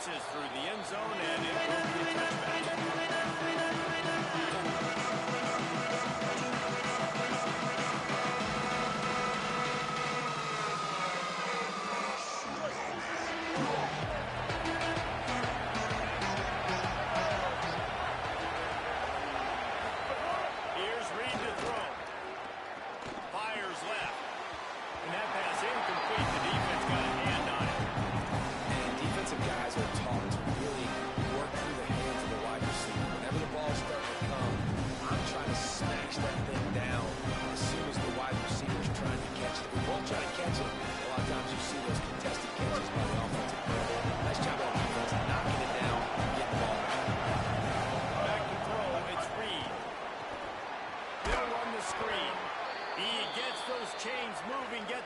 bounces through the end zone and into the touchback.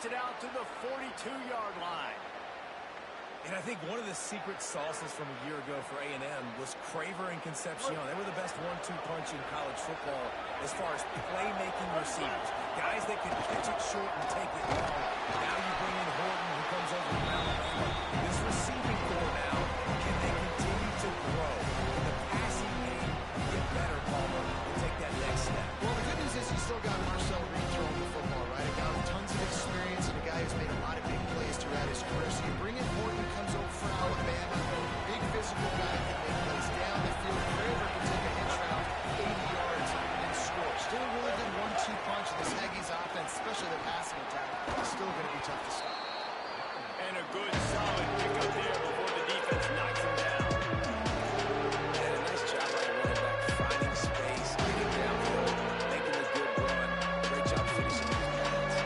It out to the 42-yard line. And I think one of the secret sauces from a year ago for A&M was Craver and Concepcion. They were the best 1-2 punch in college football as far as playmaking receivers. Guys that could catch it short and take it long. Now you bring in Horton, who comes over from Alabama. This receiving core now, can they continue to grow? Can the passing game get better, Palmer, and take that next step? Well, the good news is you still got Marcel Reed throwing the football, right? A guy with tons of experience and a guy who's made a lot of big plays throughout his career. So you bring in Horton, comes over from Alabama, big physical guy that make plays down the field. Craver can take a hitch route 80 yards and score. Still a really good 1-2 punch. This Aggies offense, especially the passing attack, is still going to be tough to stop. And a good, solid pickup there before the defense knocks him down. And a nice job by the running back, finding space, getting downhill, making a good run. Great job finishing these points.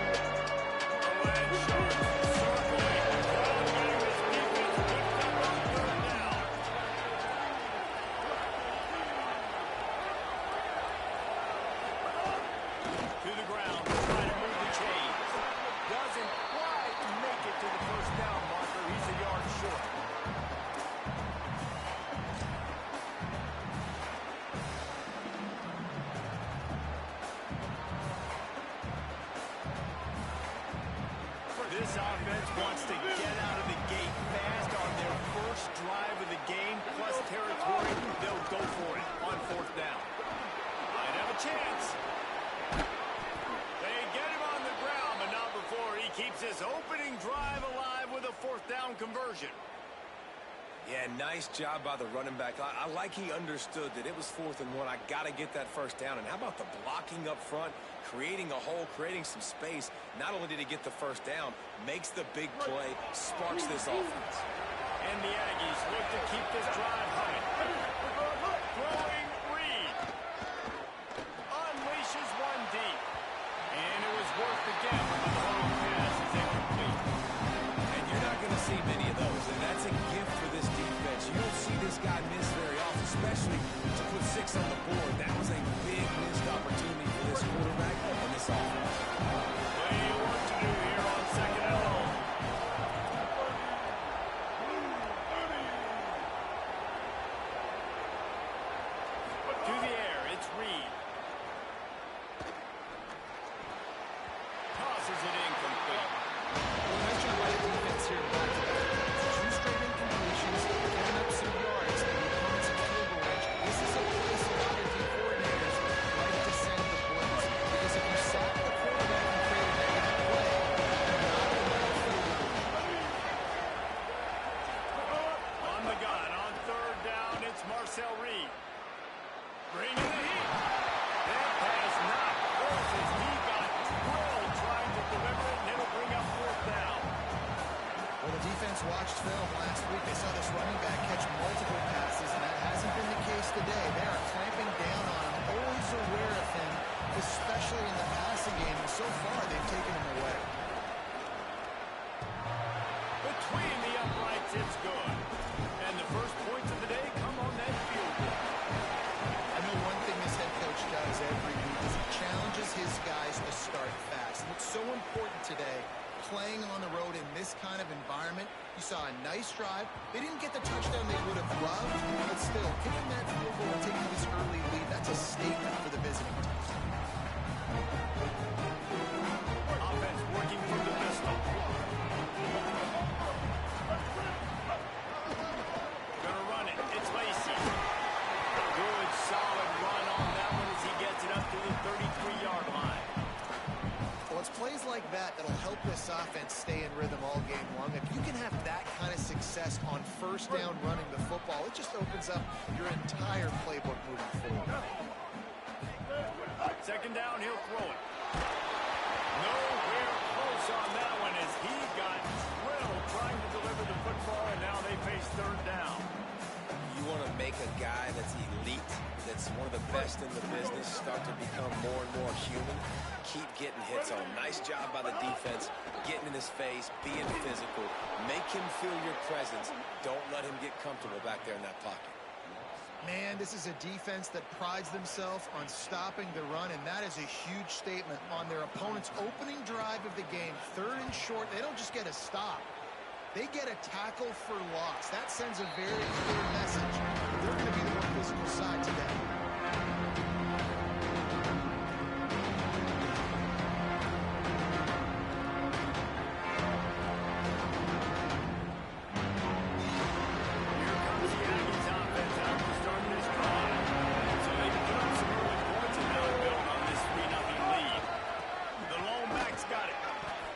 To the ground, trying to move the chains. Doesn't quite make it to the first down marker. He's a yard short. This offense wants to get out of the gate fast on their first drive of the game, plus territory. They'll go for it on fourth down. Might have a chance. They get him on the ground, but not before he keeps his opening drive alive with a fourth down conversion. Yeah, nice job by the running back. I like he understood that it was 4th and 1. I got to get that first down. And how about the blocking up front, creating a hole, creating some space? Not only did he get the first down, makes the big play, sparks this offense. And the Aggies look to keep this drive humming. Throwing Reed. Unleashes one deep. And it was worth the gamble, but the long pass is incomplete. And you're not going to see many of those, and that's a gift for this defense. You don't see this guy miss very often, especially to put 6 on the board. That was a big missed opportunity for this quarterback and this offense. Plenty of work to do here on 2nd and long. To the air, it's Reed. Tosses it incomplete. Well, nice job by the defense here back-to-back. 2 straight incompletions, giving up some yards, and the opponent's in field goal range. This is a place a lot of D coordinators like to send the blitz. Because if you sack the quarterback and create a negative play, you're not going to have field goal. On the gun, on 3rd down, it's Marcel Reed. Bringing the heat. That pass not close as he got drilled trying to deliver it, and it'll bring up 4th down. Well, the defense watched film last week. They saw this running back catch multiple passes, and that hasn't been the case today. They are clamping down on him, always aware of him, especially in the passing game. And so far, they've taken him away. Between the uprights, it's good. And the first points of the day come on that field goal. I know one thing this head coach does every week is he challenges his guys to start fast. And it's so important today, playing on the road in this kind of environment. You saw a nice drive. They didn't get the touchdown they would have loved, but still, kicking that field goal and taking this early lead, that's a statement for the visiting team. Offense working through the pistol. Gonna run it. It's Lacey. Good, solid run on that one as he gets it up to the 33-yard line. Well, it's plays like that that'll help this offense stay in rhythm all game long. If you can have that kind of success on 1st down running the football, it just opens up your entire playbook moving forward. 2nd down, he'll throw it. Nowhere close on that one as he got drilled trying to deliver the football, and now they face 3rd down. You want to make a guy that's elite, that's one of the best in the business, start to become more and more human. Keep getting hits on him. Nice job by the defense, getting in his face, being physical. Make him feel your presence. Don't let him get comfortable back there in that pocket. Man, this is a defense that prides themselves on stopping the run, and that is a huge statement on their opponent's opening drive of the game. 3rd and short, they don't just get a stop. They get a tackle for loss. That sends a very clear message. They're going to be the more physical side today. Here comes the Aggies offense out to start this drive. So they put up some early points and now build on this 3-0 lead. The lone back's got it.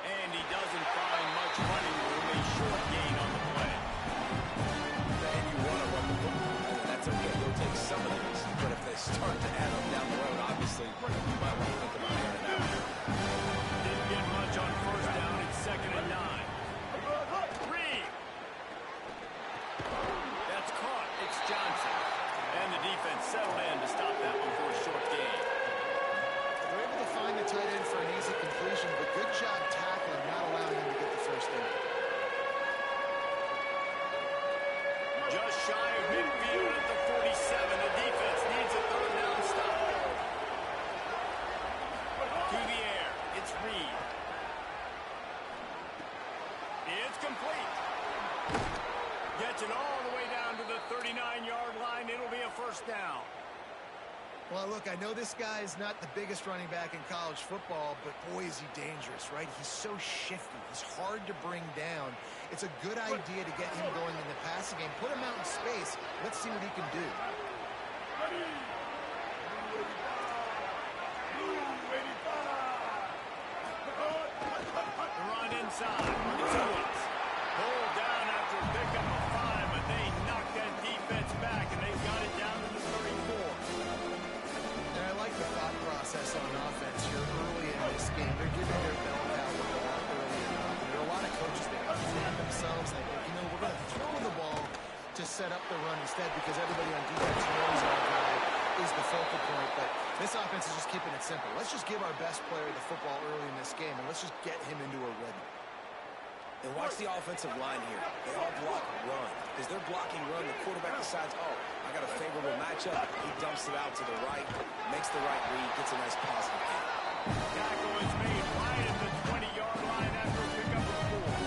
And he doesn't find much running room. A short gain on the play. And you want to run the football. That's okay. You'll take some of these. But if they start to add up down the road, obviously, you might want to think about airing it out. Didn't get much on 1st down. It's 2nd and 9. Reed. That's caught. It's Johnson. And the defense settled in to stop that one for a short gain. They're able to find the tight end for an easy completion, but good job tackling, not allowing him to get the first down. Just shy of midfield at the 47. The defense needs a 3rd down stop. To the air. It's Reed. It's complete. Gets it all the way down to the 39-yard line. It'll be a 1st down. Well, look, I know this guy is not the biggest running back in college football, but boy, is he dangerous, right? He's so shifty. He's hard to bring down. It's a good idea to get him going in the passing game. Put him out in space. Let's see what he can do. The run inside. It's Owens. Pulled down after a pickup of 5, but they that simple. Let's just give our best player the football early in this game, and let's just get him into a rhythm. And watch the offensive line here. They all block run. As they're blocking run, the quarterback decides, oh, I got a favorable matchup. He dumps it out to the right, makes the right read, gets a nice positive hit. Tackle is made right at the 20-yard line after a pickup of 4.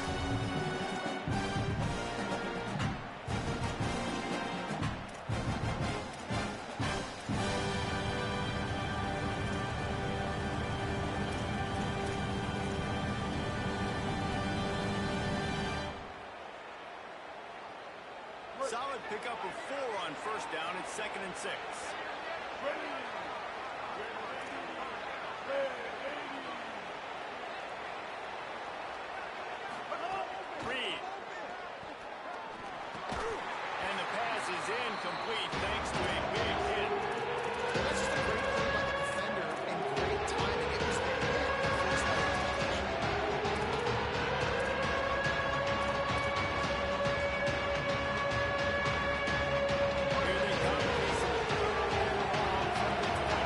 Solid pickup of 4 on first down. It's 2nd and 6. Reed. And the pass is incomplete thanks to a big hit. That's just a great play by the defender and great timing. It was there. Here they come. It's a 3rd and long from the 20.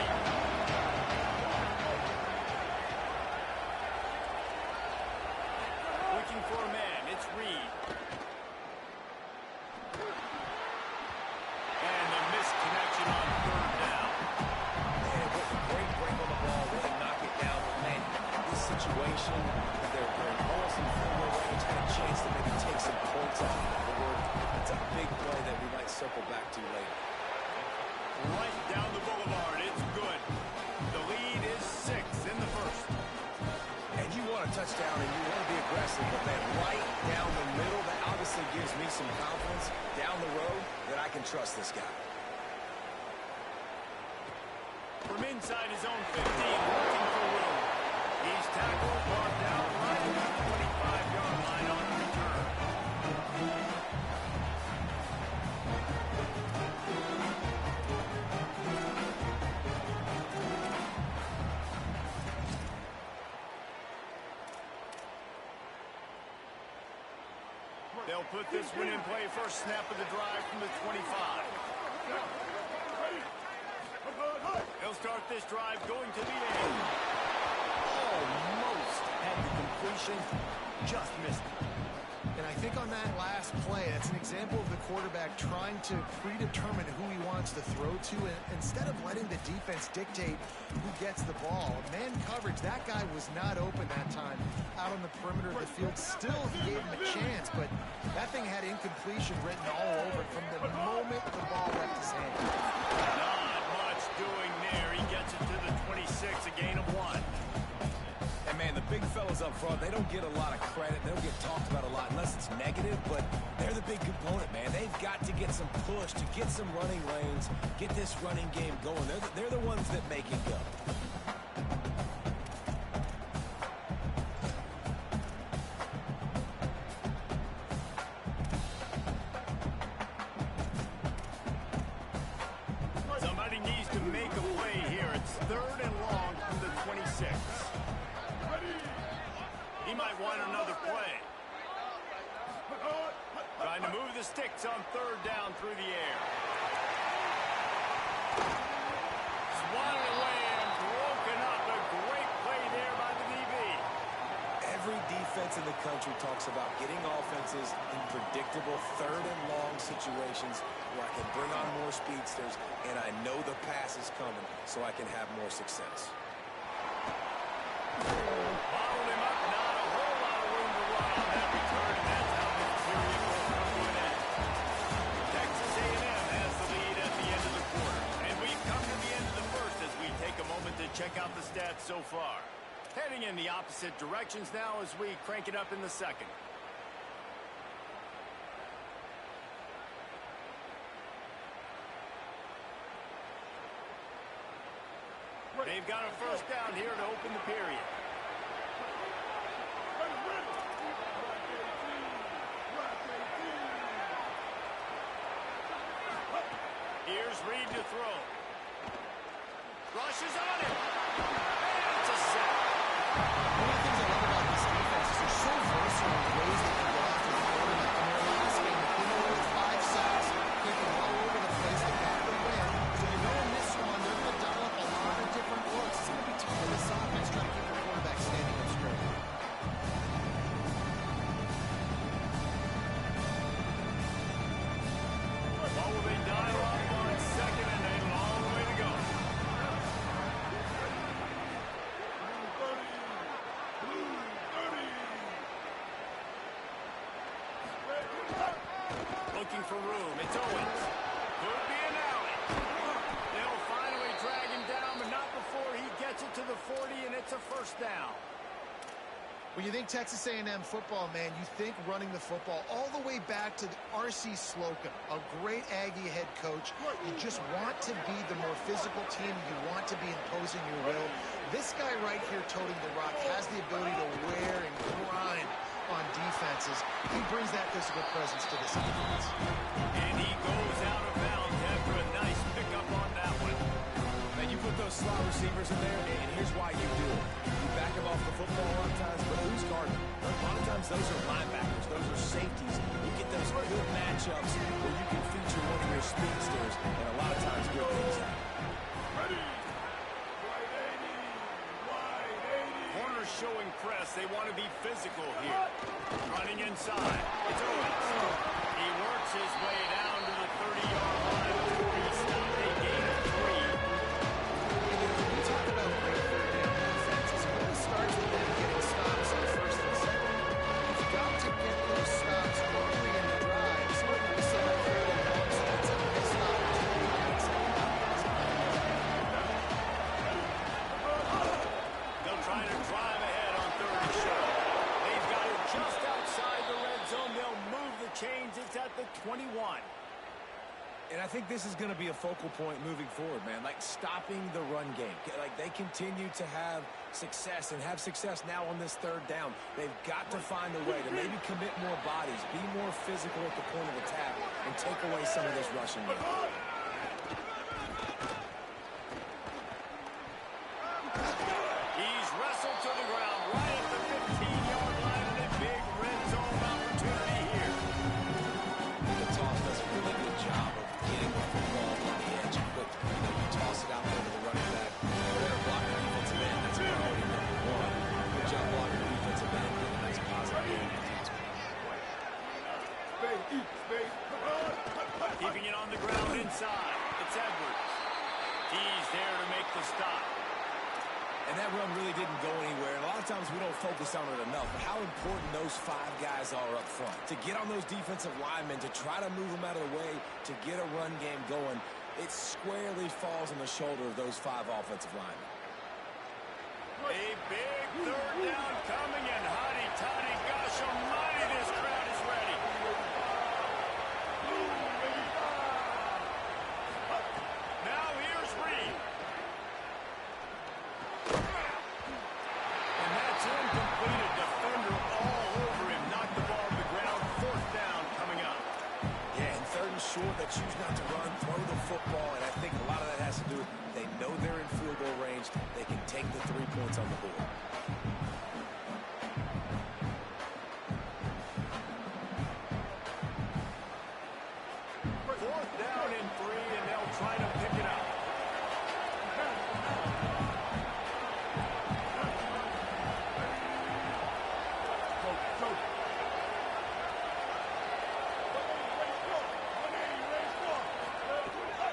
Looking for a man. It's Reed. And the missed connection on 3rd down. Man, what a great break on the ball, really knock it down. But man, this situation, they're almost in full range, had a chance to maybe take some points off the board. It's a big play that we might circle back to later. Right down the boulevard. It's good. The lead is 6 in the first. And you want a touchdown and you want to be aggressive, but man, right down the middle, that obviously gives me some confidence down the road that I can trust this guy. From inside his own 15, looking for room. He's tackled, brought down right at the 25-yard line on the return. They'll put this one in play. First snap of the drive from the 25. They'll start this drive going to the end. Almost had the completion, just missed it. And I think on that last play, that's an example of the quarterback trying to predetermine who he wants to throw to, and instead of letting the defense dictate who gets the ball. Man coverage, that guy was not open that time out on the perimeter of the field. Still, he gave him a chance, but that thing had incompletion written all over it from the moment the ball left his hand. Not much doing there. He gets it to the 26, a gain of 1. And man, the big fellas up front, they don't get a lot of credit. They don't get talked about a lot unless it's negative, but they're the big component, man. They've got to get some push, to get some running lanes, get this running game going. They're the ones that make it go. Somebody needs to make a play here. It's 3rd and long from the 26. He might want another play. Trying to move the sticks on 3rd down through the air. Swatted away and broken up. A great play there by the DB. Every defense in the country talks about getting offenses in predictable 3rd and long situations where I can bring on more speedsters and I know the pass is coming so I can have more success. Bottled him up. Not a whole lot of room to run on that return, and that's how this period will come to an end. Texas A&M has the lead at the end of the quarter. And we've come to the end of the first as we take a moment to check out the stats so far. Heading in the opposite directions now as we crank it up in the second. They've got a first down here to open the period. Here's Reed to throw. Rushes on it. And it's a sack. One of the things I love about this defense is they're so versatile in ways they can go after the quarterback. In their last game, they came away with 5 sacks, kicking all over the place. They got the win. So you know in this one, they're going to dial up a lot of different looks. It's going to looking for room. It's Owens. Could be an alley. They'll finally drag him down, but not before he gets it to the 40, and it's a first down. When you think Texas A&M football, man, you think running the football all the way back to R.C. Slocum, a great Aggie head coach. You just want to be the more physical team. You want to be imposing your will. This guy right here toting the rock has the ability to wear and grind on defenses. He brings that physical presence to this offense. And he goes out of bounds after a nice pickup on that one. Now, you put those slot receivers in there, and here's why you do it. You back them off the football a lot of times, but who's guarding them? A lot of times those are linebackers. Those are safeties. You get those good matchups where you can feature one of your speedsters, and a lot of times good things happen. Corners showing press. They want to be physical here. Running inside. It's Owens. He works his way down to the 30-yard line before he stopped a gain of 3. We talk about great third down defenses. It really starts with them getting stops on first and second. You've got to get those stops early in the drive. So we said on third and long, so that's a missed opportunity to get second down. They'll try to drive ahead on third and short. They've got it just outside the red zone. They'll move the chains. It's at the 21. And I think this is going to be a focal point moving forward, man. Like stopping the run game. Like they continue to have success and have success now on this third down. They've got to find a way to maybe commit more bodies, be more physical at the point of attack, and take away some of this rushing game. He's wrestled to the ground right at the 15-yard line, and a big red zone opportunity here. The toss does a really good job of getting the football on the edge quick. You toss it out there to the running back. They're blocking the defensive end. That's priority number one. Good job blocking the defensive end. Get a nice positive game. Keeping it on the ground inside. It's Edwards. He's there to make the stop. And that run really didn't go anywhere. And a lot of times we don't focus on it enough. But how important those 5 guys are up front. To get on those defensive linemen, to try to move them out of the way, to get a run game going, it squarely falls on the shoulder of those 5 offensive linemen. A big third down coming, and hotty-toddy, gosh almighty, this crowd is ready. Now here's Reed. And that's incomplete. A defender all over him. Knocked the ball to the ground. Fourth down coming up. Yeah, and third and short, they choose not to run, throw the football, and I think a lot of that has to do with they know they're in field goal range. They can take the 3 points on the board. Fourth down and 3, and they'll try to pick it up.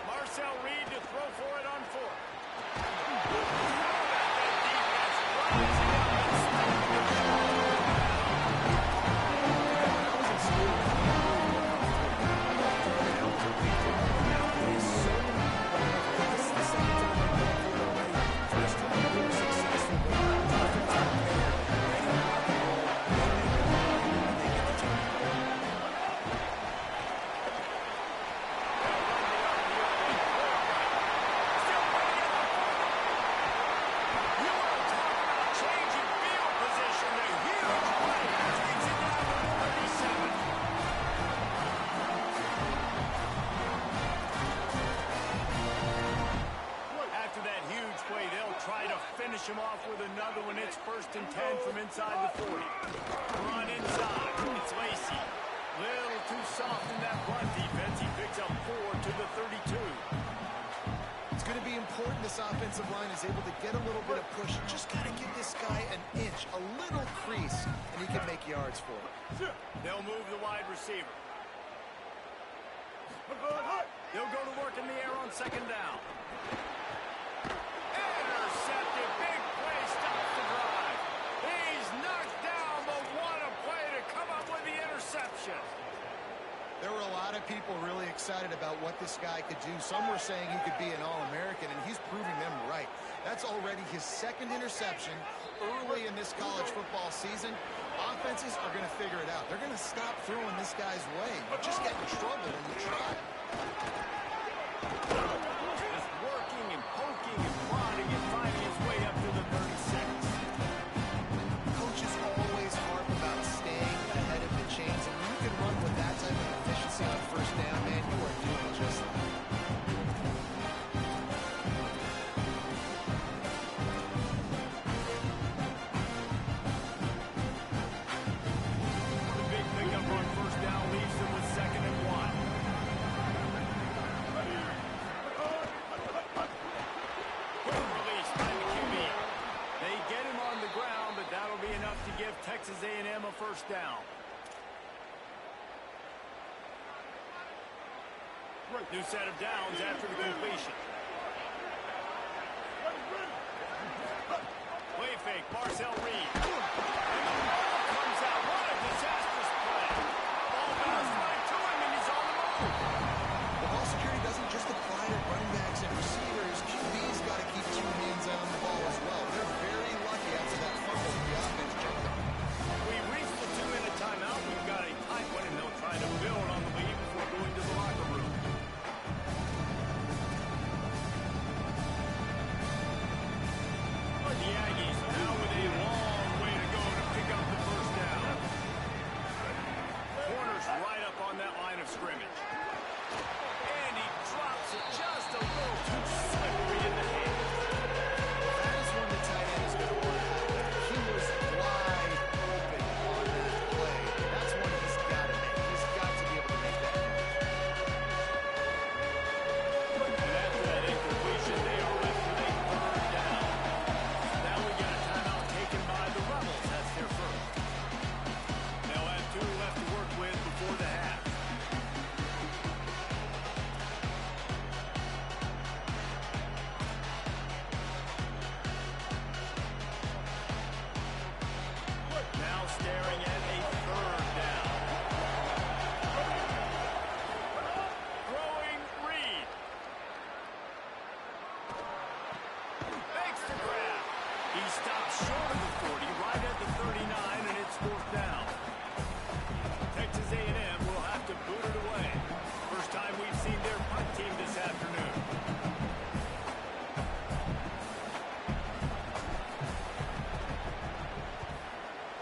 Marcel Reed to throw for it on 4th. Finish him off with another one. It's 1st and 10 from inside the 40. Run inside. It's Lacey. Little too soft in that run defense. He picks up 4 to the 32. It's going to be important this offensive line is able to get a little bit of push. Just got to give this guy an inch, a little crease, and he can make yards for it. They'll move the wide receiver. They'll go to work in the air on 2nd down. Intercepted. Big play stops the drive. He's knocked down, but what a play to come up with the interception. There were a lot of people really excited about what this guy could do. Some were saying he could be an All-American, and he's proving them right. That's already his second interception early in this college football season. Offenses are going to figure it out. They're going to stop throwing this guy's way. You just get in trouble when you try. Just working and poking and prodding and finding his way up to the 36. Coaches always harp about staying ahead of the chains, and when you can run with that type of efficiency on first down, man, you are doing just that. The big pickup on first down leaves them with 2nd and 1. Quick release by the QB. They get him on the ground, but that'll be enough to give Texas A&M a first down. New set of downs after the completion. Play fake, Marcel Reed. And the ball comes out. What a disastrous play. Ball bounced right to him, and he's on the move. The ball security doesn't just apply to running backs and receivers. QB's got to keep 2 hands on the ball as well. They're very lucky after that fumble the offense jumped them. We reached the 2-minute timeout. We've got a tight one, and they'll try to build on the lead before going to the locker room. The Aggies now with a long way to go to pick up the first down. Corner's right up on that line of scrimmage. And he drops it just a little too slippery in the hand. That is when the tight end is going to want to have that. He was wide open on that play. That's one he's got to make. He's got to be able to make that catch. And after that incompletion, they are left with a 3rd down. Now we got a timeout taken by the Rebels. That's their first. They'll have 2 left to work with before the half. Now staring at a 3rd down. Throwing Reed. Makes the grab. He stops short of the 40, right at the 39, and it's 4th down. Texas A&M will have to boot it away. First time we've seen their punt team this afternoon.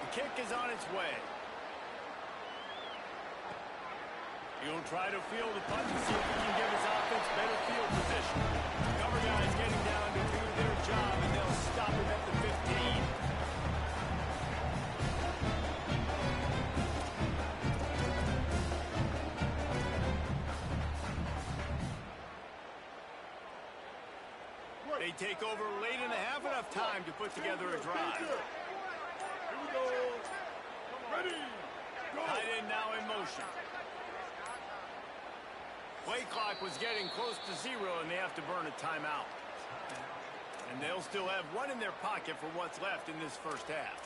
The kick is on its way. He'll try to field the punt and see if he can give his offense better field position. Cover guys getting down to do their job, and they'll stop him at the 15. They take over late in the half, enough time to put together a drive. Here we go. Ready. Go. Tight end now in motion. Play clock was getting close to 0, and they have to burn a timeout. And they'll still have 1 in their pocket for what's left in this first half.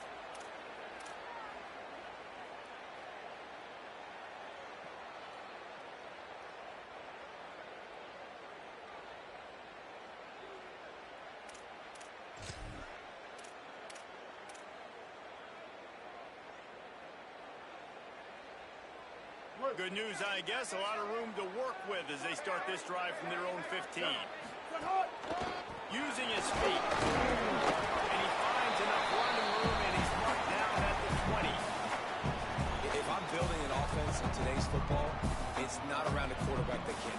Good news, I guess. A lot of room to work with as they start this drive from their own 15. Using his feet. And he finds enough running room, and he's marked down at the 20. If I'm building an offense in today's football, it's not around a quarterback that can.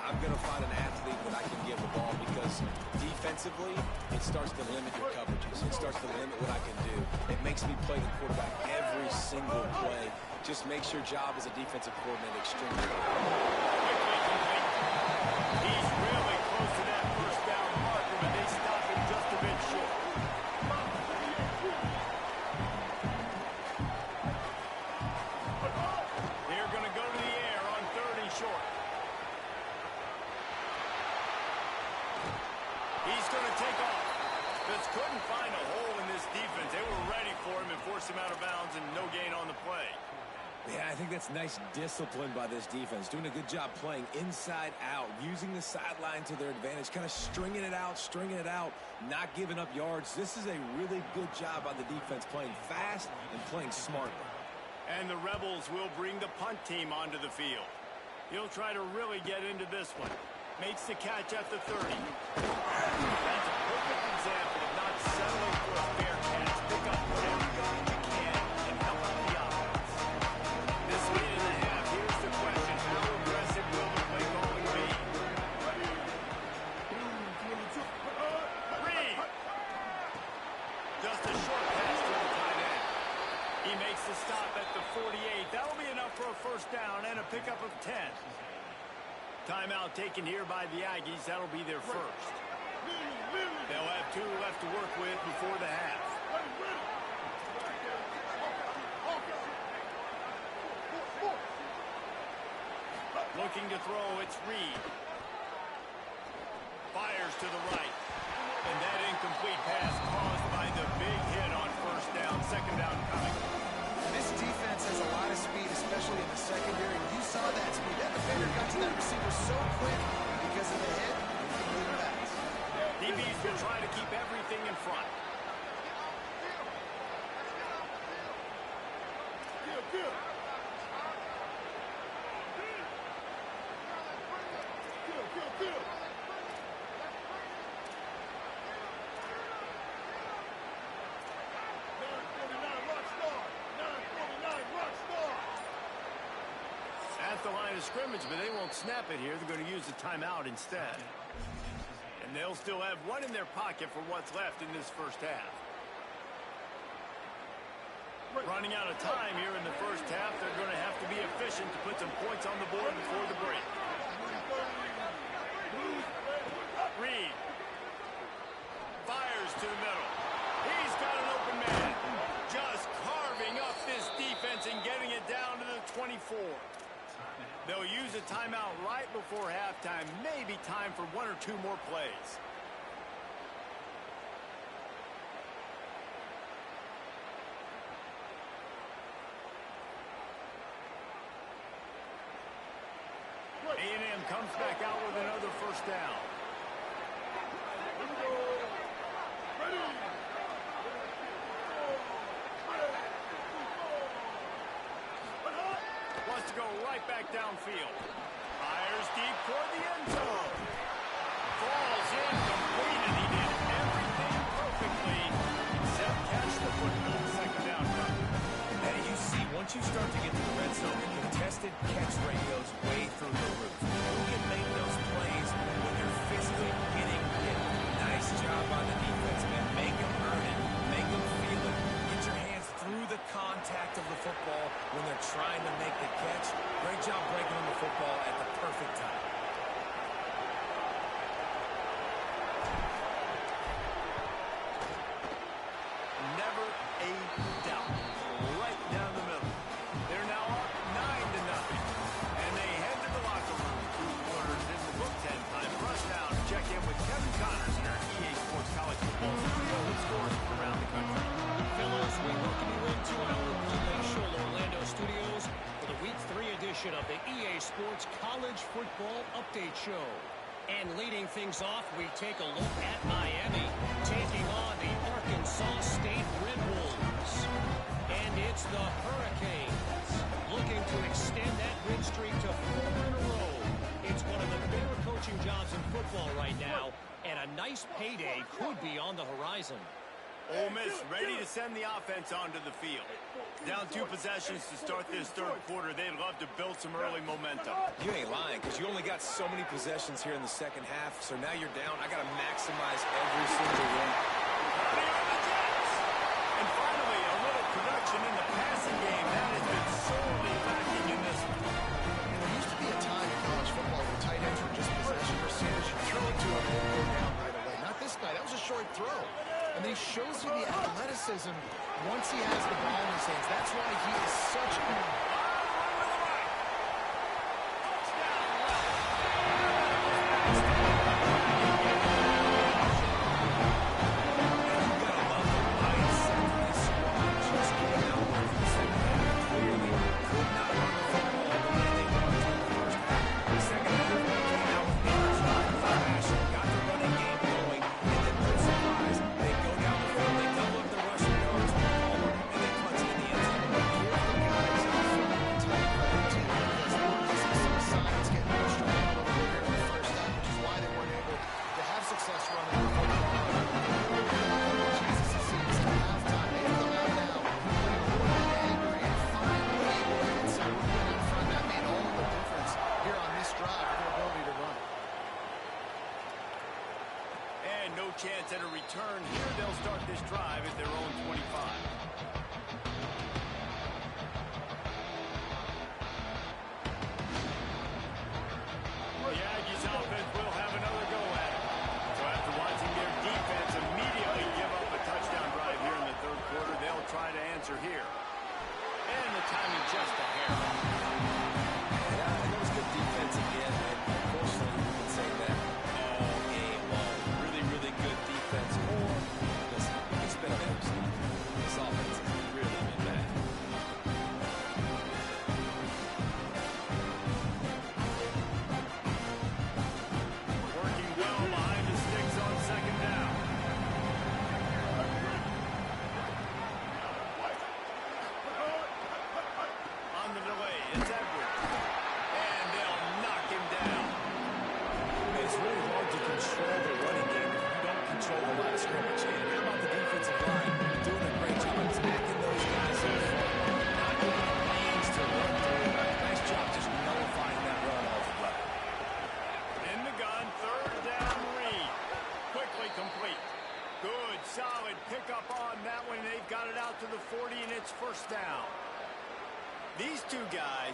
I'm going to find an athlete that I can give the ball because defensively, it starts to limit your coverages. It starts to limit what I can do. It makes me play the quarterback every single play. Just makes your job as a defensive coordinator extremely hard. Quickly complete. He's really close to that first down marker, but they stop him just a bit short. They're going to go to the air on 3rd and short. He's going to take off. Just couldn't find a hole in this defense. They were ready for him and forced him out of bounds, and no gain on the play. Yeah, I think that's nice discipline by this defense. Doing a good job playing inside out, using the sideline to their advantage, kind of stringing it out, not giving up yards. This is a really good job by the defense, playing fast and playing smartly. And the Rebels will bring the punt team onto the field. He'll try to really get into this one. Makes the catch at the 30. That's a perfect example of not settling for a fair catch. Pick up whatever yard you can and help out the offense. This lead in the half, here's the question. How aggressive will the play calling be? Reed! Just a short pass to the tight end. He makes the stop at the 48. That'll be enough for a first down and a pickup of 10. Timeout taken here by the Aggies. That'll be their first. They'll have 2 left to work with before the half. Looking to throw, it's Reed. Fires to the right. And that incomplete pass caused by the big hit on first down. Second down coming. This defense has a lot of speed, especially in the secondary. You saw that speed. That defender got to that receiver so quick because of the hit. DBs will try to keep everything in front. At the line of scrimmage, but they won't snap it here. They're going to use the timeout instead. And they'll still have 1 in their pocket for what's left in this first half. Running out of time here in the first half. They're going to have to be efficient to put some points on the board before the break. Reed fires to the middle. He's got an open man. Just carving up this defense and getting it down to the 24. They'll use a timeout right before halftime. Maybe time for 1 or 2 more plays. A&M comes back out with another first down. Wants to go right back downfield. Fires deep toward the end zone. Falls incomplete, and he did everything perfectly except catch the football. Second down. And you see, once you start to get to the red zone, the contested catch ratios way through the roof. You can make those plays when you're physically getting hit. Nice job by the defense, man. Make them earn it. Make them feel it. Get your hands through the contact of the football when they're trying to make the catch. Great job breaking on the football at the perfect time. Never a doubt. Right down the middle. They're now up 9-0. And they head to the locker room. 2 quarters in the book, 10 time. Rush down. Check in with Kevin Connors in our EA Sports College Football Studio with scores from around the country. Fellows, we welcome you into our palatial Orlando studios for the Week 3 edition of the EA Sports College Football Update Show. And leading things off, we take a look at Miami taking on the Arkansas State Red Wolves. And it's the Hurricanes looking to extend that win streak to 4 in a row. It's one of the better coaching jobs in football right now, and a nice payday could be on the horizon. Ole Miss ready to send the offense onto the field. Down 2 possessions to start this third quarter. They'd love to build some early momentum. You ain't lying, because you only got so many possessions here in the second half, so now you're down. I got to maximize every single one. And finally, a little production in the passing game. That has been sorely lacking in this one. There used to be a time in college football where tight ends were just possession receivers. You throw it to him and he'll go down right away. Not this guy. That was a short throw. And then he shows you the athleticism once he has the ball in his hands. That's why he is such a... You got a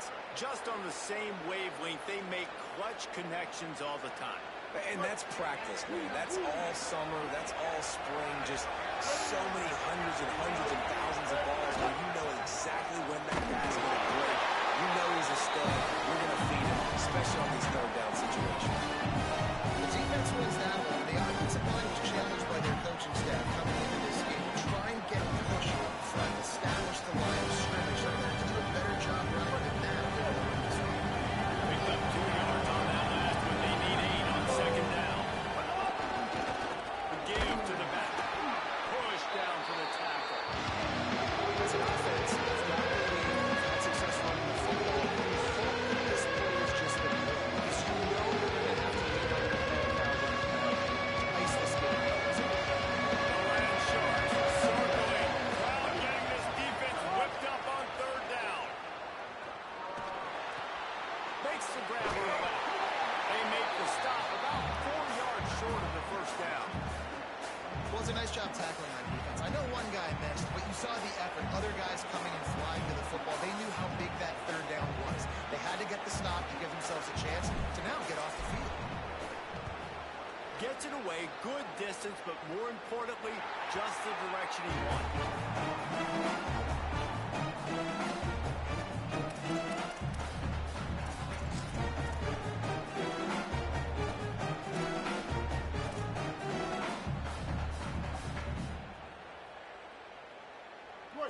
defense, just on the same wavelength. They make clutch connections all the time. And that's practice, man. That's all summer. That's all spring. Just so many hundreds and thousands of balls where you know exactly when that guy's going to break. You know he's a stud. You're going to feed him, especially on these third down situations. The defense wins that one. The offensive line was challenged by their coaching staff coming into this game to try and get push up front, establish the line of scrimmage. They're going to have to do a better job running than that. Picked up 2 yards on that last one. They need 8 on second down. A give to the back. Push down for the tackle. As an offense, they've got to believe had success running the football. This play is just the middle. Because you know they're going to have to lean on their to ice this game. The Lion Sharks circling. Crowd getting this defense whipped up on third down. Makes the grabber left. They make the stop about 4 yards short of the first down. Well, it's a nice job tackling that defense. I know one guy missed, but you saw the effort. Other guys coming and flying to the football. They knew how big that third down was. They had to get the stop to give themselves a chance to now get off the field. Gets it away, good distance, but more importantly, just the direction he wanted.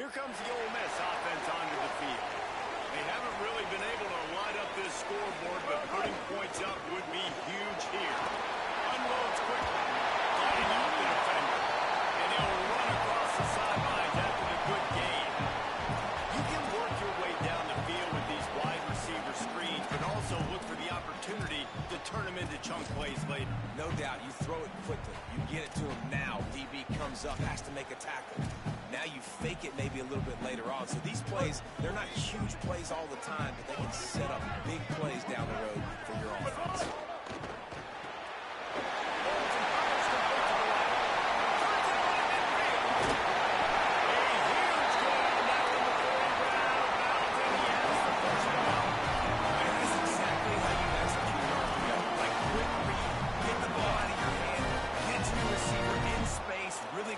Here comes the Ole Miss offense onto the field. They haven't really been able to light up this scoreboard, but putting points up would be huge here. Unloads quickly, lining up the defender, and he'll run across the sidelines after the good gain. You can work your way down the field with these wide receiver screens, but also look for the opportunity to turn them into chunk plays later. No doubt, you throw it quickly. You get it to him now. DB comes up, has to make a tackle. Now you fake it maybe a little bit later on. So these plays, they're not huge plays all the time, but they can set up big plays down the road for your offense.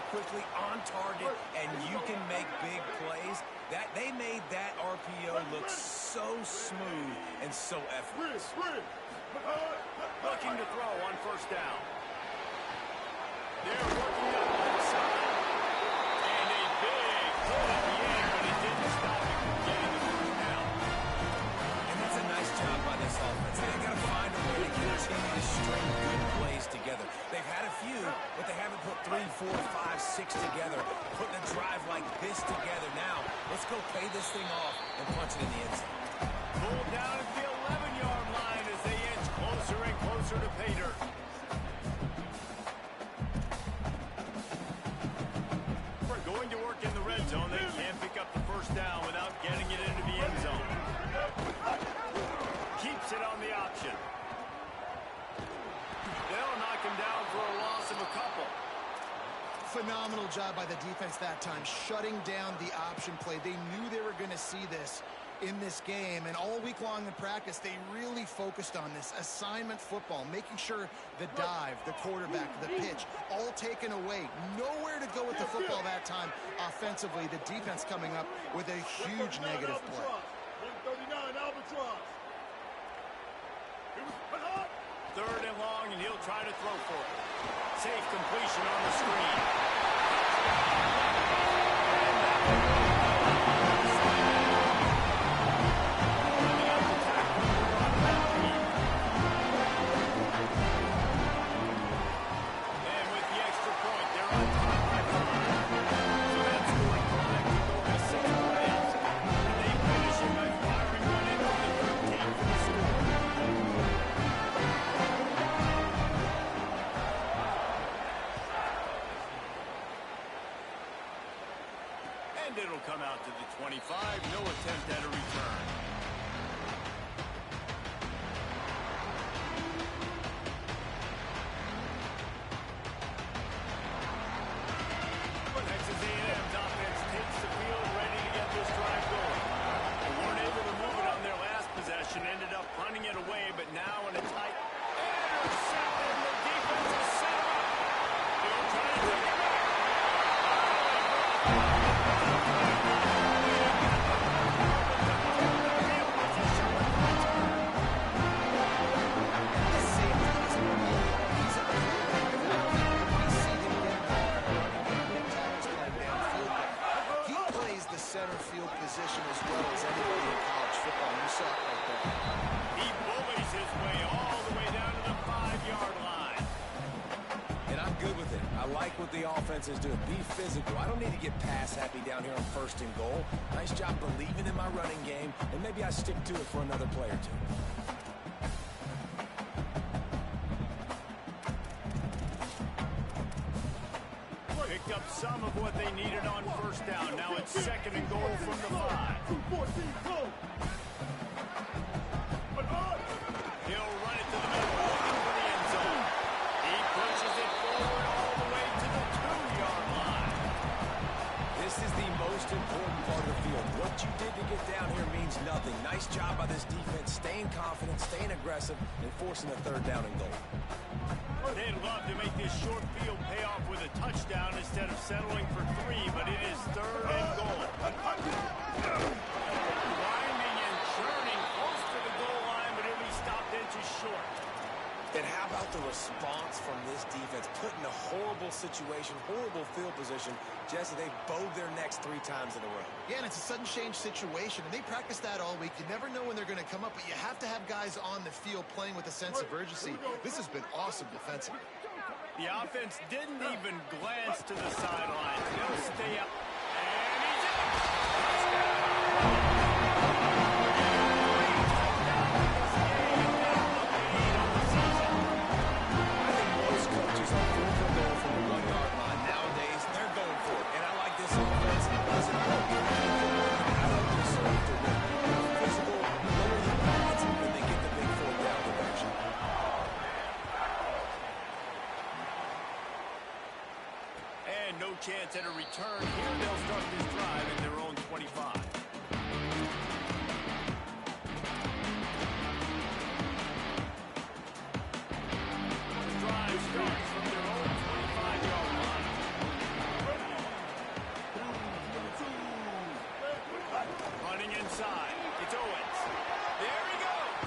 Quickly on target, and you can make big plays. That they made that RPO look so smooth and so effortless. Looking to throw on first down. They're working up left side. And a big hit at the end, but it didn't stop him from getting the first down. And that's a nice job by this offense. They've got to find a way to continue to string good plays together. They've had a few, but they haven't put 3, 4, 5, 6 together, putting a drive like this together. Now, let's go pay this thing off and punch it in the end zone. Pulled down at the 11-yard line as they inch closer and closer to pay dirt. We're going to work in the red zone. They can't pick up the first down without getting it into the end zone. Keeps it on the option. They'll knock him down for a loss of a couple. Phenomenal job by the defense that time, shutting down the option play. They knew they were going to see this in this game, and all week long in practice, they really focused on this assignment football, making sure the dive, the quarterback, the pitch, all taken away. Nowhere to go with the football that time offensively. The defense coming up with a huge negative play. 139 Albatross. Third and long, and he'll try to throw for it. Safe completion on the screen. And with the extra point, they're on top by 5. So that scoring product will go to 6 plays. And they finish it by firing one in on the 13th for the score. And it'll come possession, ended up punting it away, but now in a tight intercepted. The defense is set up. He'll try to take it back. He plays the center field position as well as anybody in college football. You saw it right there. He bullies his way all the way down to the 5-yard line. And I'm good with it. I like what the offense is doing. Be physical. I don't need to get pass happy down here on 1st and goal. Nice job believing in my running game, and maybe I stick to it for another play or two. Picked up some of what they needed on 1st down. Now it's 2nd and goal from the 5. He'll run it to the middle, looking for the end zone. He pushes it forward all the way to the 2-yard line. This is the most important part of the field. What you did to get down here means nothing. Nice job by this defense, staying confident, staying aggressive, and forcing a 3rd down and goal. They'd love to make this short field pay off with a touchdown instead of settling for 3, but it is 3rd and goal. Winding and churning close to the goal line, but he'll be stopped inches short. And how about the response from this defense? Put in a horrible situation, horrible field position, just as they bowed their necks 3 times in a row. Yeah, and it's a sudden change situation, and they practice that all week. You never know when they're going to come up, but you have to have guys on the field playing with a sense of urgency. This has been awesome defensively. The offense didn't even glance to the sidelines. They'll stay up. And he's in. Most coaches on 4th and goal from the 1-yard line nowadays, they're going for it. And I like this offense. It doesn't look. I like this serve to win. Physical, lower the pads, and they get the big 4th down conversion. And no chance at a return. Here they'll start this drive in their own 25. The drive starts from their own 25-yard line. Running inside. It's Owens. There he goes.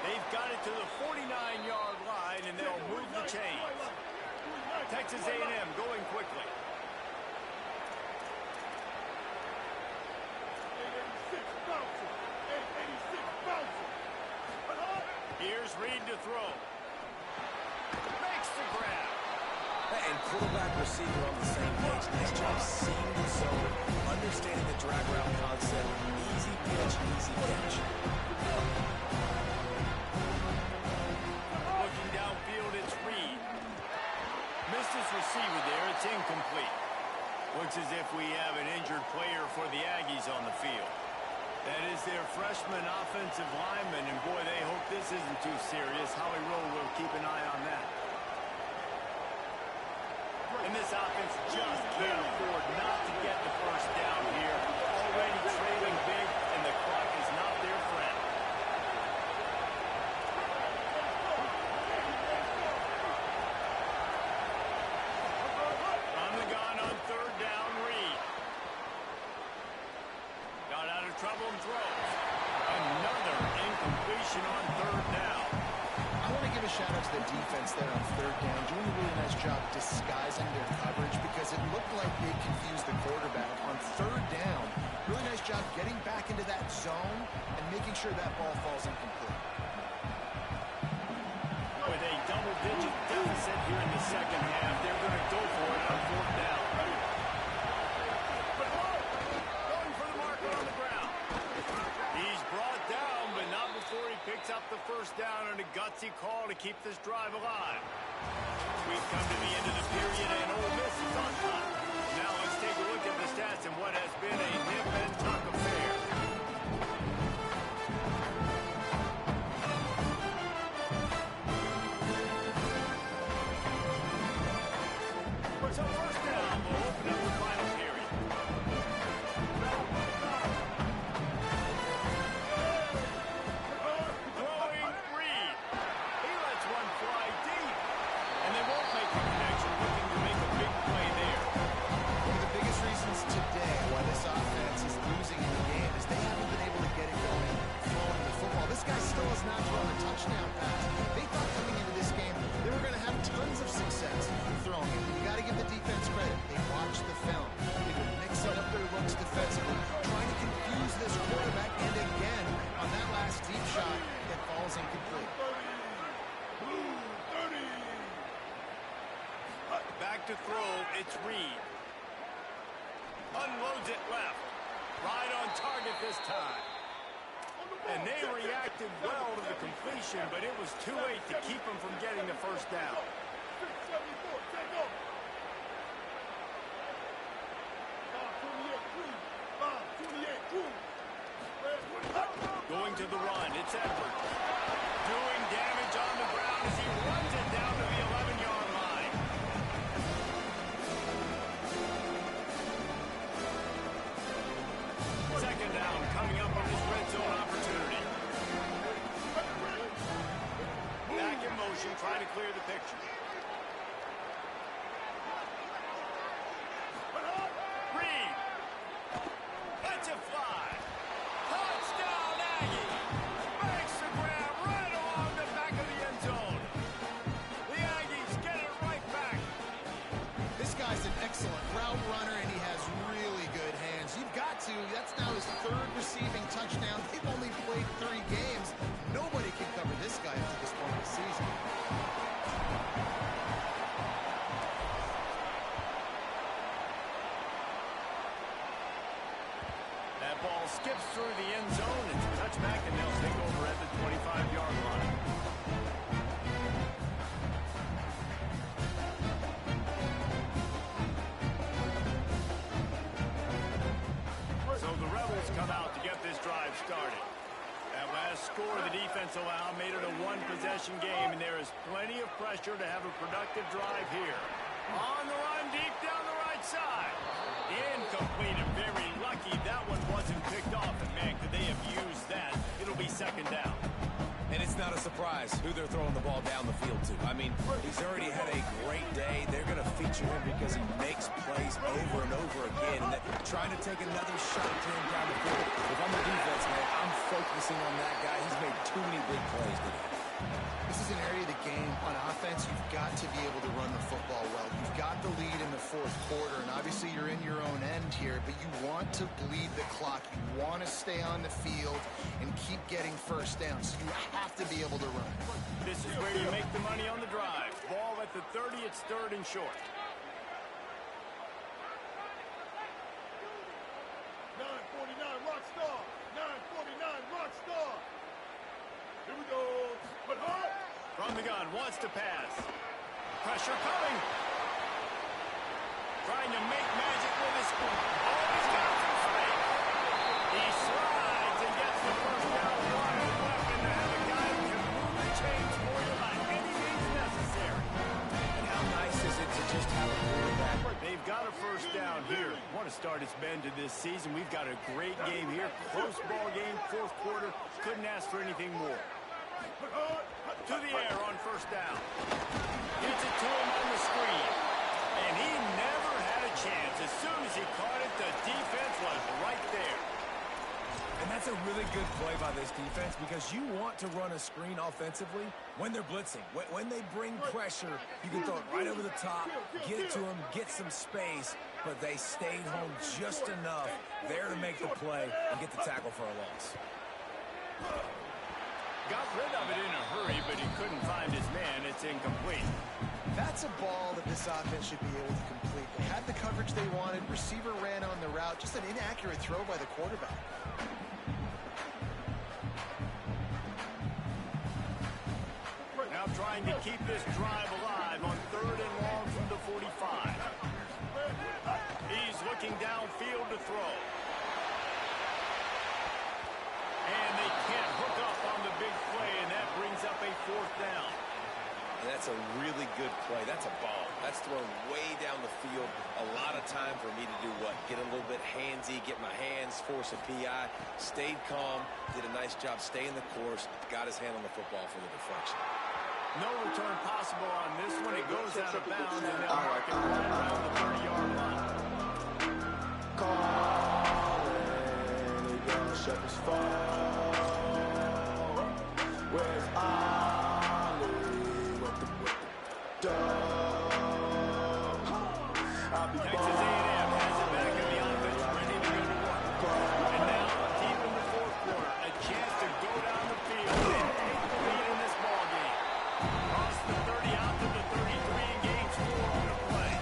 They've got it to the 49-yard line, and they'll move the chains. Texas A&M going quickly. Here's Reed to throw. Makes the grab. And quarterback receiver on the same page. Nice job seeing the zone, understanding the drag route concept. Easy pitch, easy catch. Looking downfield, it's Reed. Missed his receiver there. It's incomplete. Looks as if we have an injured player for the Aggies on the field. That is their freshman offensive lineman, and boy, they hope this isn't too serious. Howie Rowe will keep an eye on that. And this offense just can't afford not to get the 1st down here. Already trailing big, and the clock is not their friend. On the gun on 3rd down, Reed. Got out of trouble and throws. Another incompletion on 3rd down. I want to give a shout-out to the defense there on 3rd down, doing a really nice job disguising their coverage because it looked like they confused the quarterback. On 3rd down, really nice job getting back into that zone and making sure that ball falls incomplete. With a double-digit deficit here in the 2nd half, they're going to go for it on 4th down. Going for the marker on the ground. He's brought down, but not before he picks up the 1st down on a gutsy call to keep this drive alive. We've come to the end of the period, and Ole Miss is on top. Now let's take a look at the stats and what has been a nip and tuck affair. So 1st down will open up the final period. to throw. It's Reed. Unloads it left. Right on target this time. And they reacted well to the completion, but it was too late to keep them from getting the first down. Going to the run, it's Edwards. Doing damage on the ground as he runs it down to the 11-yard line. Second down coming up on this red zone opportunity. Back in motion, trying to clear the picture. Reed. Lets it fly. Touchdown, Aggie. Makes the grab right along the back of the end zone. The Aggies get it right back. This guy's an excellent route runner, and he has really good hands. You've got to. That's now his third receiving touchdown. They've only played 3 games. Nobody can cover this guy up to this point in the season. That ball skips through the end zone. It's a touchback, and they'll take over at the 25-yard line. So the Rebels come out to get this drive started. That last score the defense allowed made it a one-possession game, and there is plenty of pressure to have a productive drive here. On the run, deep down the right side. Incomplete, and very lucky that one wasn't picked off. And man, could they have used that? It'll be second down. And it's not a surprise who they're throwing the ball down the field to. I mean, he's already had a great day. They're going to feature him because he makes plays over and over again. And they're trying to take another shot to him down the field. If I'm the defense, man, I'm focusing on that guy. He's made too many big plays today. This is an area of the game on offense you've got to be able to run the football well. You've got the lead in the fourth quarter, and obviously you're in your own end here, but you want to bleed the clock. You want to stay on the field and keep getting first down, so you have to be able to run. This is where you make the money on the drive. Ball at the 30, it's third and short. 949 Rockstar. 949 Rockstar. Here we go. But hard. From the gun, wants to pass. Pressure coming. Trying to make magic with his foot. Oh, he's got some space. He slides and gets the first down. One weapon to have a guy who can move the chains for you by any means necessary. And how nice is it to just have a quarterback? They've got a first down here. Want to start its bend to this season. We've got a great game here. Close ball game, fourth quarter. Couldn't ask for anything more. To the air on first down. Gets it to him on the screen. And he never had a chance. As soon as he caught it, the defense was right there. And that's a really good play by this defense because you want to run a screen offensively when they're blitzing. When they bring pressure, you can throw it right over the top, get it to them, get some space, but they stayed home just enough there to make the play and get the tackle for a loss. Got rid of it in a hurry, but he couldn't find his man. It's incomplete. That's a ball that this offense should be able to complete. They had the coverage they wanted. Receiver ran on the route. Just an inaccurate throw by the quarterback. Now trying to keep this drive alive on third and long from the 45. He's looking downfield to throw. And they can't hook up on the big play, and that brings up a fourth down. And that's a really good play. That's a ball. That's thrown way down the field. A lot of time for me to do what? Get a little bit handsy, get my hands, force a PI. Stayed calm, did a nice job staying the course, got his hand on the football for the deflection. No return possible on this one. It goes out of bounds, and they'll mark it right around the 30-yard line. Shepherds fall. Where's Ollie with the dog? Texas A&M has it back in the offense, ready to go to work. And now, deep in the fourth quarter, a chance to go down the field and take the lead in this ball game. Cross the 30 out to the 33 and gain 4 on the play.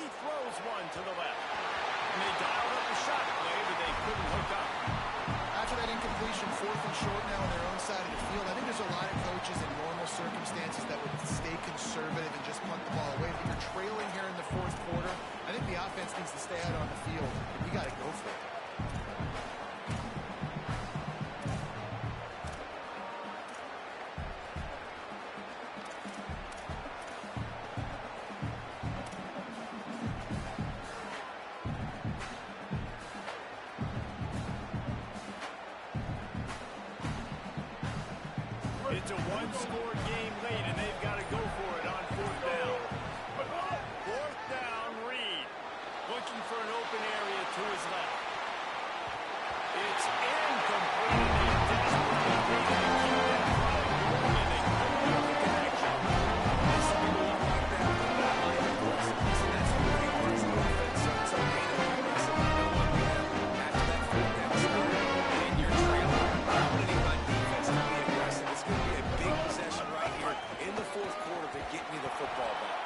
He throws one to the left. And they dialed up the shot play, but they couldn't hook up. After that incompletion, 4th and short now on their own side of the field, I think there's a lot of coaches in normal circumstances that would stay conservative and just punt the ball away. If you're trailing here in the 4th quarter, I think the offense needs to stay out on the field, and you got to go for it. It's a one-score game late, and they've got to go for it on 4th down. 4th down, Reed. Looking for an open area to his left. It's incomplete. They desperately needed to keep that drive going, and they couldn't make the connection. There's some people who like that, but not like aggressiveness, and that's who they are as an offense. So it's okay to be aggressive. You know what, man? After that 4th down start, and you're trailing, I want anyone on defense to be aggressive. It's going to be a big possession right here in the 4th quarter to get me the football back.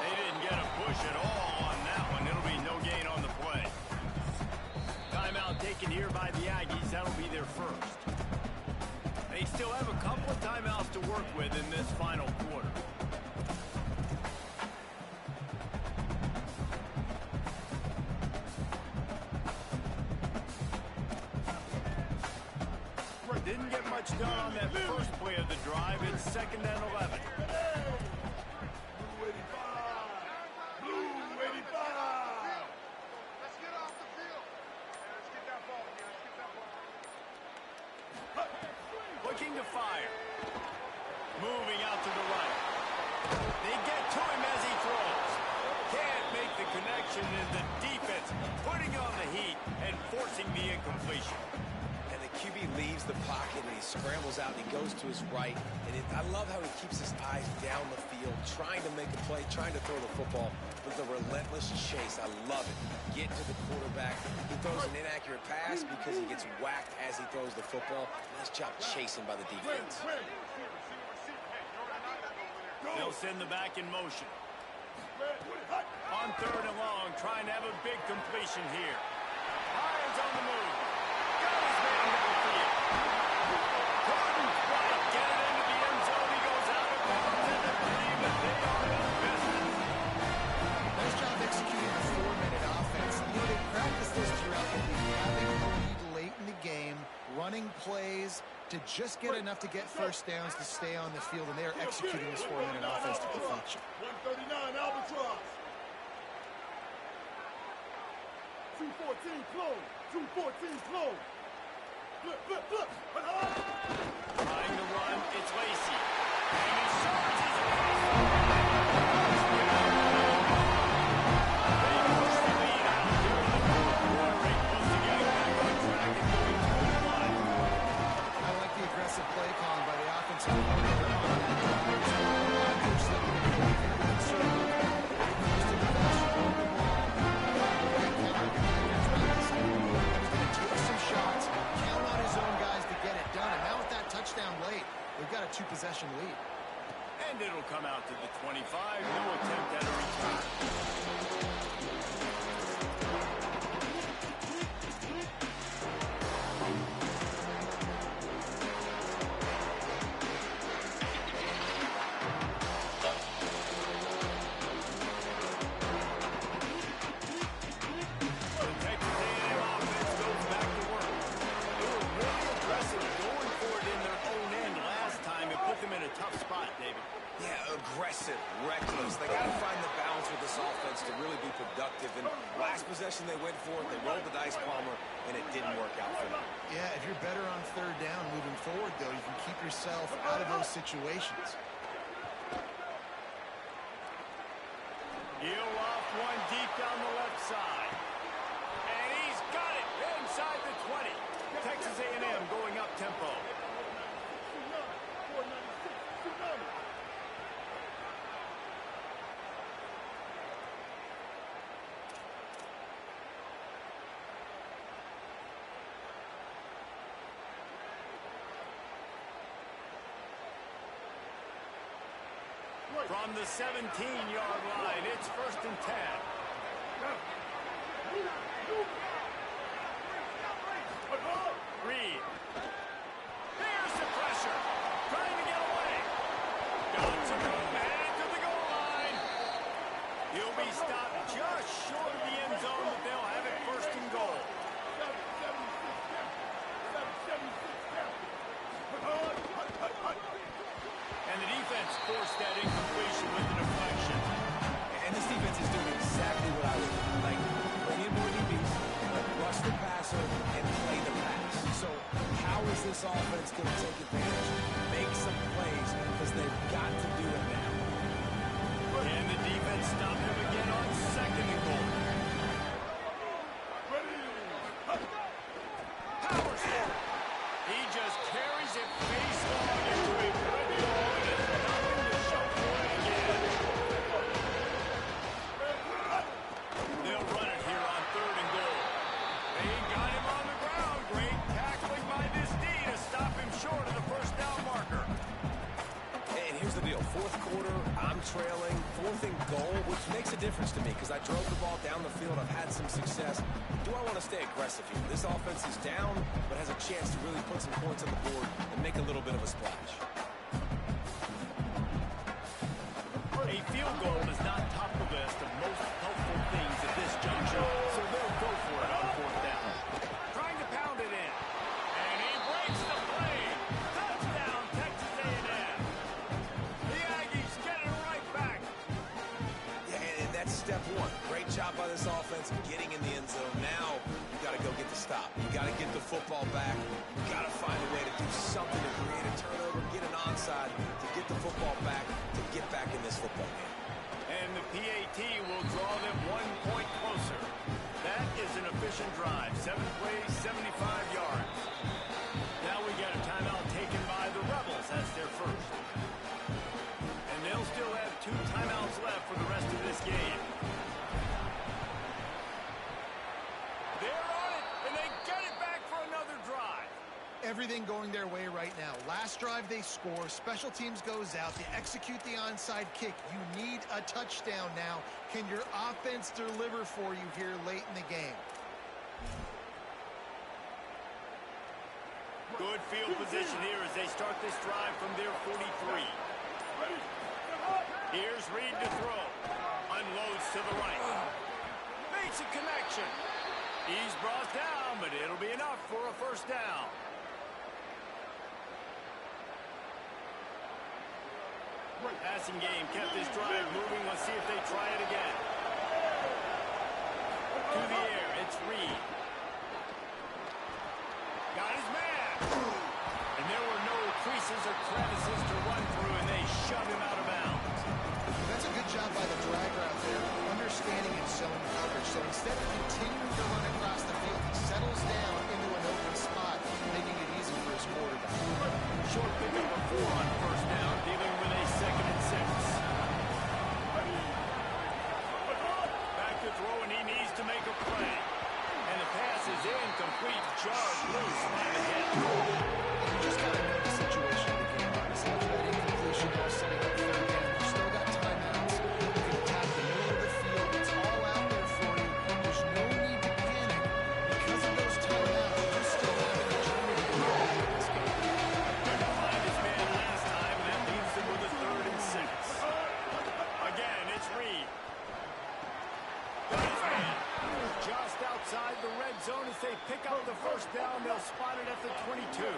They didn't get a push at all on that one. It'll be no gain on the play. Timeout taken here by the Aggies. That'll be their first. They still have a couple of timeouts to work with in this final quarter. Didn't get much done on that first play of the drive. It's 2nd and 11. Blue 85. Blue 85. Let's get off the field. Let's get that ball. Looking to fire. Moving out to the right. They get to him as he throws. Can't make the connection, and the defense putting on the heat and forcing the incompletion. And the QB leaves the pocket and he scrambles out and he goes to his right. And I love how he keeps his eyes down the field, trying to make a play, trying to throw the football with a relentless chase. I love it. Get to the quarterback. He throws an inaccurate pass because he gets whacked as he throws the football. Nice job chasing by the defense. They'll send the back in motion. On 3rd and long, trying to have a big completion here. Hines on the move. Got his man downfield. Couldn't quite get it into the end zone. He goes out of bounds, and I believe that they are in business. Nice job executing the 4-minute offense. You know, they practice this throughout the league, having a lead late in the game, running plays to just get enough to get first downs to stay on the field, and they are executing this 4-minute offense to perfection. 139 Albatross. 214 close. 214 close. Flip, flip, flip. Trying to run, it's Lacey. And he surges across the They push the lead out here in the 4th quarter. Close to getting back on track and going to the line. I like the aggressive play calling by the offensive coordinator on that drive. Coach said we're going to be very conservative. Close to the best, run the ball. He's going to take some shots, count on his own guys to get it done. And now with that touchdown late, we've got a 2-possession lead. And it'll come out to the 25. No attempt at a return. Aggressive, reckless. They got to find the balance with this offense to really be productive. And last possession they went for it, they rolled the dice, Palmer, and it didn't work out for them. Yeah, if you're better on 3rd down moving forward, though, you can keep yourself out of those situations. He'll off one deep down the left side. And he's got it inside the 20. Texas A&M going up tempo. From the 17-yard line, it's 1st and 10. He'll be stopped just short of the end zone, but they'll have it first and goal. And the defense forced that incompletion with the deflection. And this defense is doing exactly what I would do. Like, bring in more DBs, rush the passer, and play the pass. So how is this offense going to take advantage? Make some plays, because they've got to do it now. And the defense stopped him again on second and goal. Powers for it. He just carries it face long into a red goal, and there's nothing to show for it again. They'll run it here on third and goal. They got him on the ground. Great tackling by this D to stop him short of the first down marker. And here's the deal. Fourth quarter, I'm trailing. Fourth and goal, which makes a difference to me because I drove the ball down the field. I've had some success. Do I want to stay aggressive here? This offense is down, but has a chance to really put some points on the board and make a little bit of a splash. A field goal is not top of the list of most helpful things at this juncture, so they'll go for it on fourth down. Trying to pound it in. And he breaks the play. Touchdown, Texas A&M. The Aggies get it right back. Yeah, and that's step one. Great job by this offense getting in the end zone. Now you got to go get the stop. You got to get the football back. You got to find a way to do something to create a turnover, get an onside, to get the football back, to get back in this football game. And the PAT will draw them 1 point closer. That is an efficient drive. 7 plays, 75 yards. Now we got a timeout taken by the Rebels. That's their first. And they'll still have 2 timeouts left for the rest of this game. They're on it, and they get it back for another drive. Everything going their way right now. Last drive they score, special teams goes out, they execute the onside kick. You need a touchdown now. Can your offense deliver for you here late in the game? Good field position here as they start this drive from their 43. Here's Reed to throw. Unloads to the right. Makes a connection. He's brought down, but it'll be enough for a first down. Passing game kept this drive moving. Let's see if they try it again. To the air, it's Reed. Got his man. And there were no creases or crevices to run through, and they shoved him out of bounds. That's a good job by the drag route there, understanding its zone coverage. So instead of continuing to run across the field, he settles down into an open spot, making it easy for his quarterback. Short pickup of 4 on first down, dealing with a 2nd and 6. Back to throw, and he needs to make a play. And the pass is incomplete, jarred loose by the hit. You just got to know the situation of the game, honestly. After that incompletion, all setting up third down. You still got timeouts. You can attack the middle of the field. It's all out there for you. There's no need to panic. Because of those timeouts, you still have an opportunity to go back in this game. Couldn't find his man last time, and that leaves them with a 3rd and 6. Again, it's Reed. Got his man. Just outside the red zone as they pick up the first down. They'll spot it at the 22.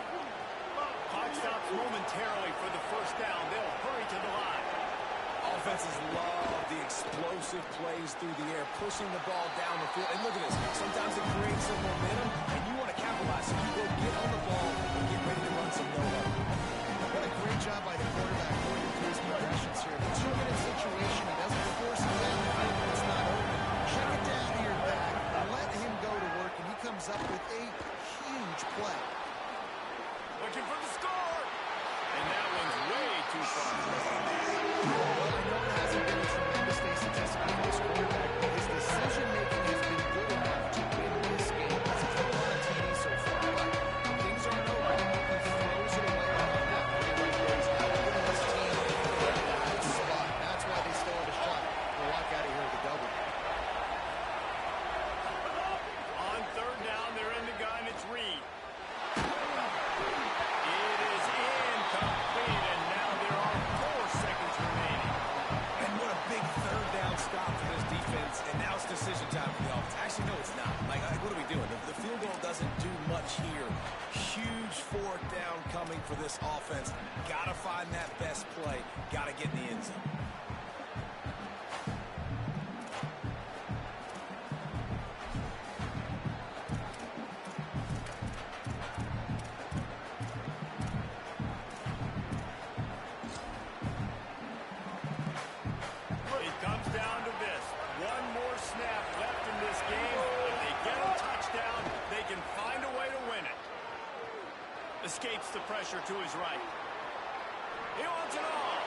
Clock stops momentarily for the first down. They'll hurry to the line. Offenses love the explosive plays through the air, pushing the ball down the field. And look at this. Sometimes it creates some momentum, and you want to capitalize. So you go get on the ball and get ready to run some no-look. What a great job by the quarterback working through his progressions here. The 2-minute situation, he doesn't force him down the field when it's not open. Check it down to your back, let him go to work, and he comes up with a huge play. Looking for the score. And that one's way too far. Well, I know it hasn't been a tremendous day statistically for this quarterback, but his decision-making has been good enough to win this game. He's thrown on TV so far, but when things aren't over, he throws it away on that play right there. He's got to win this for this offense. Got to find that best play. Got to get in the end zone. It comes down to this. One more snap left in this game. If they get a touchdown, they can find a way to win it. Escapes the pressure to his right. He wants it all.